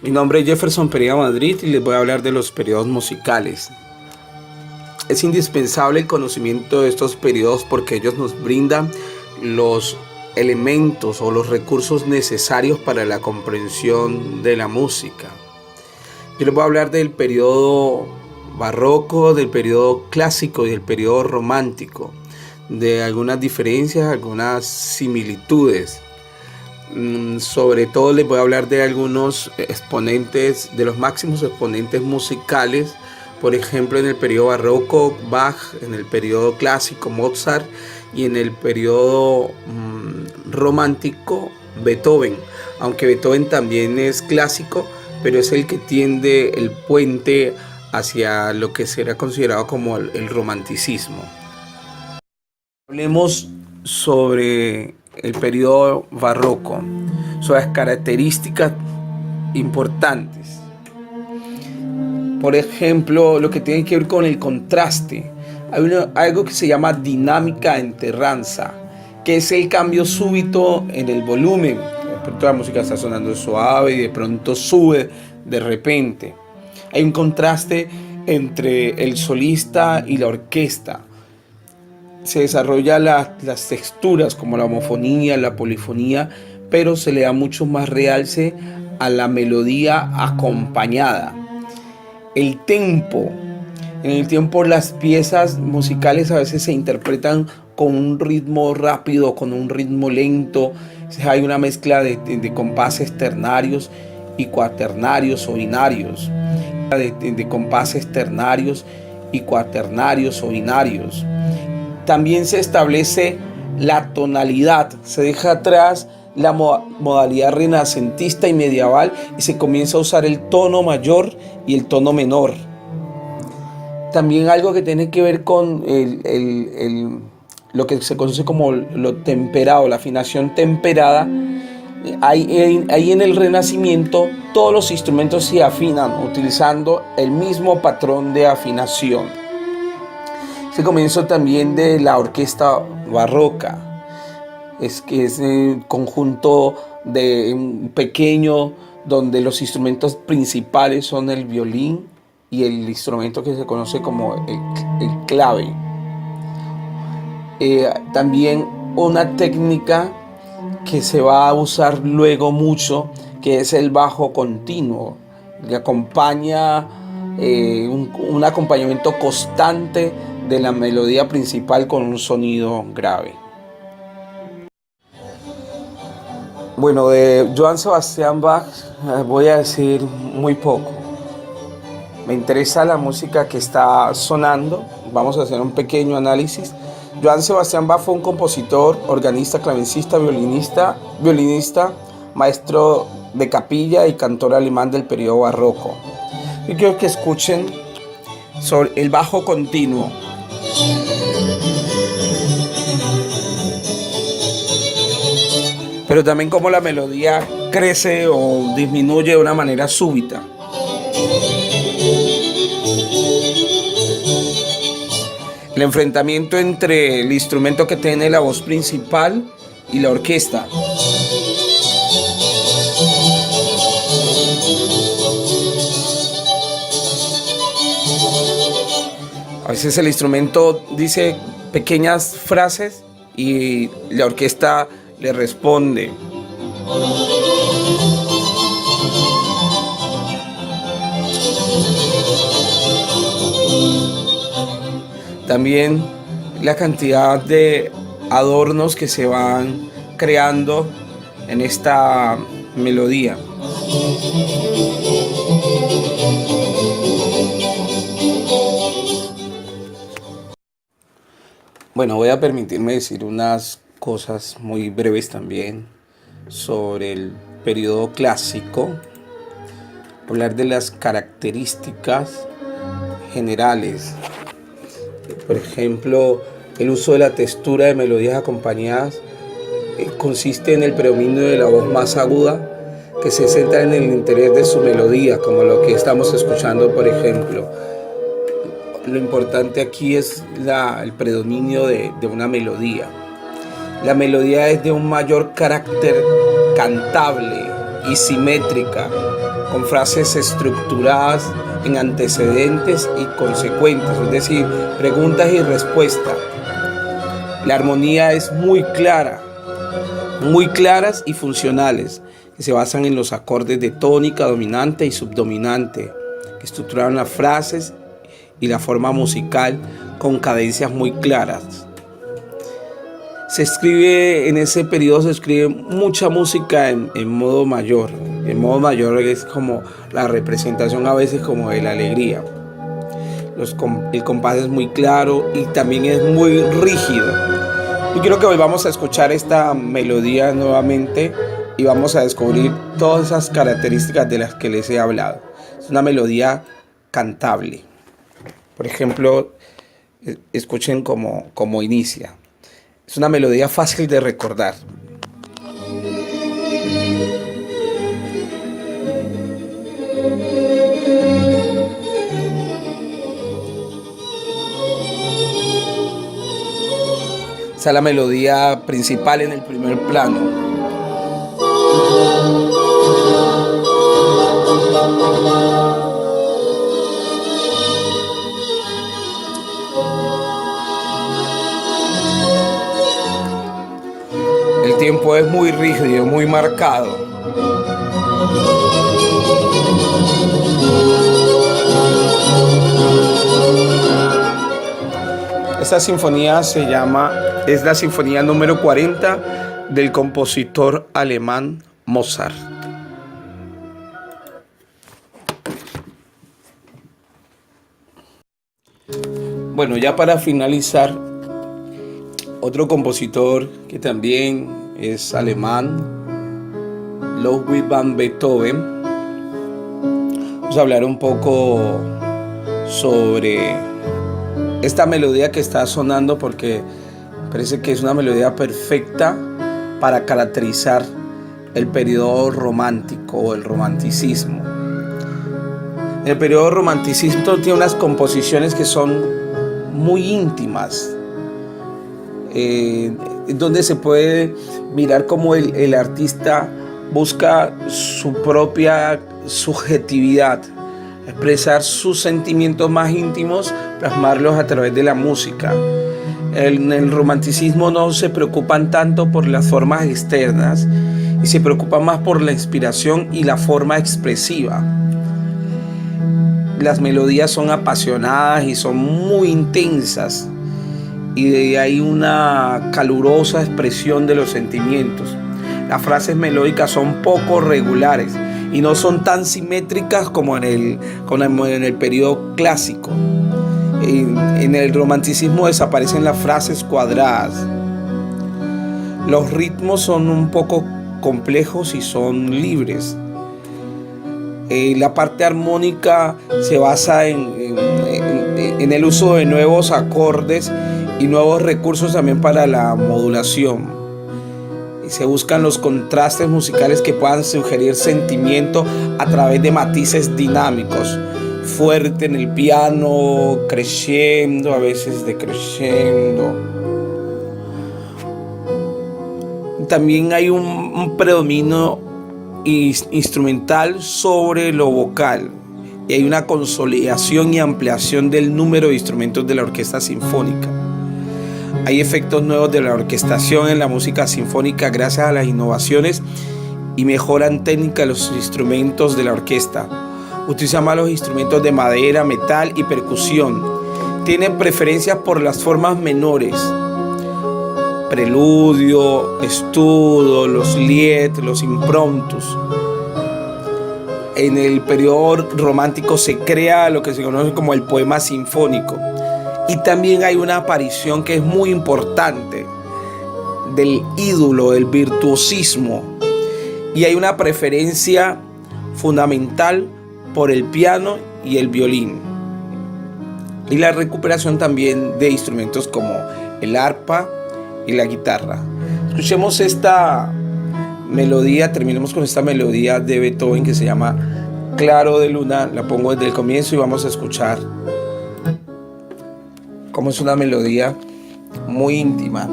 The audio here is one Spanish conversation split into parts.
Mi nombre es Jefferson Pereira Madrid y les voy a hablar de los periodos musicales. Es indispensable el conocimiento de estos periodos porque ellos nos brindan los elementos o los recursos necesarios para la comprensión de la música. Yo les voy a hablar del periodo barroco, del periodo clásico y del periodo romántico, de algunas diferencias, algunas similitudes. Sobre todo les voy a hablar de algunos exponentes, de los máximos exponentes musicales. Por ejemplo, en el periodo barroco, Bach; en el periodo clásico, Mozart; y en el periodo romántico, Beethoven. Aunque Beethoven también es clásico, pero es el que tiende el puente hacia lo que será considerado como el romanticismo. Hablemos sobre el periodo barroco, sobre las características importantes. Por ejemplo, lo que tiene que ver con el contraste. Hay algo que se llama dinámica enterranza, que es el cambio súbito en el volumen. De pronto la música está sonando suave y de pronto sube de repente. Hay un contraste entre el solista y la orquesta. Se desarrollan las texturas como la homofonía, la polifonía, pero se le da mucho más realce a la melodía acompañada. El tempo. En el tiempo las piezas musicales a veces se interpretan con un ritmo rápido, con un ritmo lento. Hay una mezcla de compases ternarios y cuaternarios o binarios. De compases ternarios y cuaternarios o binarios. También se establece la tonalidad, se deja atrás la modalidad renacentista y medieval y se comienza a usar el tono mayor y el tono menor. También algo que tiene que ver con lo que se conoce como lo temperado, la afinación temperada. Ahí en el Renacimiento todos los instrumentos se afinan utilizando el mismo patrón de afinación. Se comenzó también de la orquesta barroca. Es un conjunto pequeño donde los instrumentos principales son el violín y el instrumento que se conoce como el clave. También una técnica que se va a usar luego mucho, que es el bajo continuo, que acompaña un acompañamiento constante de la melodía principal con un sonido grave. Bueno, de Johann Sebastian Bach voy a decir muy poco. Me interesa la música que está sonando. Vamos a hacer un pequeño análisis. Johann Sebastian Bach fue un compositor, organista, clavencista, violinista, maestro de capilla y cantor alemán del periodo barroco. Yo quiero que escuchen sobre el bajo continuo. Pero también cómo la melodía crece o disminuye de una manera súbita. El enfrentamiento entre el instrumento que tiene la voz principal y la orquesta. A veces el instrumento dice pequeñas frases y la orquesta le responde. También la cantidad de adornos que se van creando en esta melodía. Bueno, voy a permitirme decir unas cosas muy breves también sobre el periodo clásico, hablar de las características generales. Por ejemplo, el uso de la textura de melodías acompañadas consiste en el predominio de la voz más aguda que se centra en el interés de su melodía, como lo que estamos escuchando, por ejemplo. Lo importante aquí es el predominio de una melodía. La melodía es de un mayor carácter cantable y simétrica, con frases estructuradas en antecedentes y consecuentes, es decir, preguntas y respuestas. La armonía es muy clara, muy claras y funcionales, que se basan en los acordes de tónica, dominante y subdominante, que estructuran las frases y la forma musical con cadencias muy claras. En ese periodo se escribe mucha música en modo mayor. En modo mayor es como la representación a veces como de la alegría. El compás es muy claro y también es muy rígido. Yo quiero que hoy vamos a escuchar esta melodía nuevamente y vamos a descubrir todas esas características de las que les he hablado. Es una melodía cantable. Por ejemplo, escuchen cómo inicia. Es una melodía fácil de recordar. Esa es la melodía principal en el primer plano. El tiempo es muy rígido, muy marcado. Esta sinfonía es la sinfonía número 40 del compositor alemán Mozart. Bueno, ya para finalizar, otro compositor que también es alemán, Ludwig van Beethoven. Vamos a hablar un poco sobre esta melodía que está sonando porque parece que es una melodía perfecta para caracterizar el periodo romántico o el romanticismo. El periodo romanticismo tiene unas composiciones que son muy íntimas, donde se puede mirar cómo el artista busca su propia subjetividad, expresar sus sentimientos más íntimos, plasmarlos a través de la música. En el romanticismo no se preocupan tanto por las formas externas y se preocupan más por la inspiración y la forma expresiva. Las melodías son apasionadas y son muy intensas y de ahí una calurosa expresión de los sentimientos. Las frases melódicas son poco regulares y no son tan simétricas como en el periodo clásico. En el romanticismo desaparecen las frases cuadradas. Los ritmos son un poco complejos y son libres. La parte armónica se basa en el uso de nuevos acordes y nuevos recursos también para la modulación. Y se buscan los contrastes musicales que puedan sugerir sentimiento a través de matices dinámicos. Fuerte en el piano, crescendo, a veces decreciendo. También hay un predominio instrumental sobre lo vocal y hay una consolidación y ampliación del número de instrumentos de la orquesta sinfónica. Hay efectos nuevos de la orquestación en la música sinfónica gracias a las innovaciones y mejoran técnica de los instrumentos de la orquesta. Utiliza más los instrumentos de madera, metal y percusión. Tiene preferencias por las formas menores. Preludio, estudo, los lied, los impromptus. En el periodo romántico se crea lo que se conoce como el poema sinfónico. Y también hay una aparición que es muy importante del ídolo, del virtuosismo. Y hay una preferencia fundamental por el piano y el violín. Y la recuperación también de instrumentos como el arpa y la guitarra. Escuchemos esta melodía, terminemos con esta melodía de Beethoven que se llama Claro de Luna. La pongo desde el comienzo y vamos a escuchar cómo es una melodía muy íntima.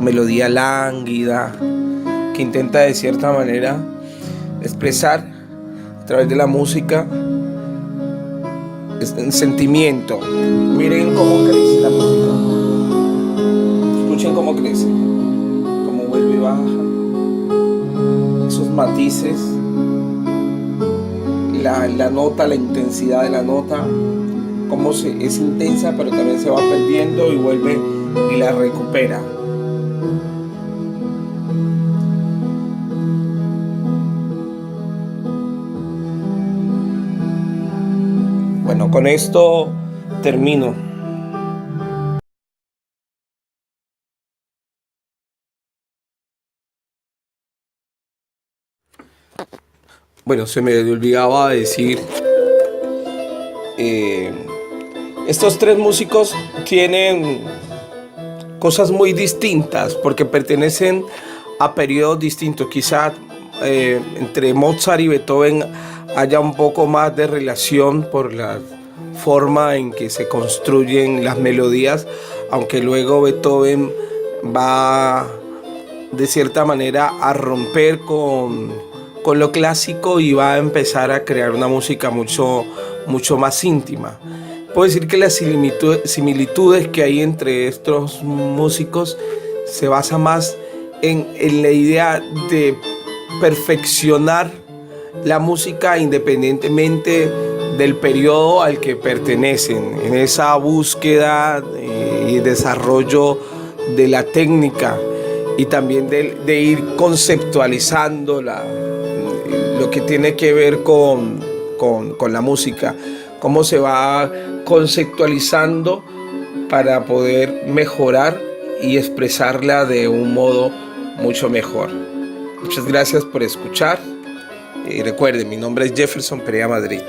melodía lánguida que intenta de cierta manera expresar a través de la música el sentimiento. Miren cómo crece la música, escuchen cómo crece, cómo vuelve y baja, esos matices, la nota, la intensidad de la nota, cómo es intensa pero también se va perdiendo y vuelve y la recupera. Bueno, con esto termino. Bueno, se me olvidaba decir, estos tres músicos tienen cosas muy distintas porque pertenecen a periodos distintos. Quizá entre Mozart y Beethoven haya un poco más de relación por la forma en que se construyen las melodías, aunque luego Beethoven va de cierta manera a romper con lo clásico y va a empezar a crear una música mucho más íntima. Puedo decir que las similitudes que hay entre estos músicos se basa más en la idea de perfeccionar la música independientemente del periodo al que pertenecen, en esa búsqueda y desarrollo de la técnica y también de ir conceptualizando lo que tiene que ver con la música, cómo se va conceptualizando para poder mejorar y expresarla de un modo mucho mejor. Muchas gracias por escuchar y recuerden, mi nombre es Jefferson Perea Madrid.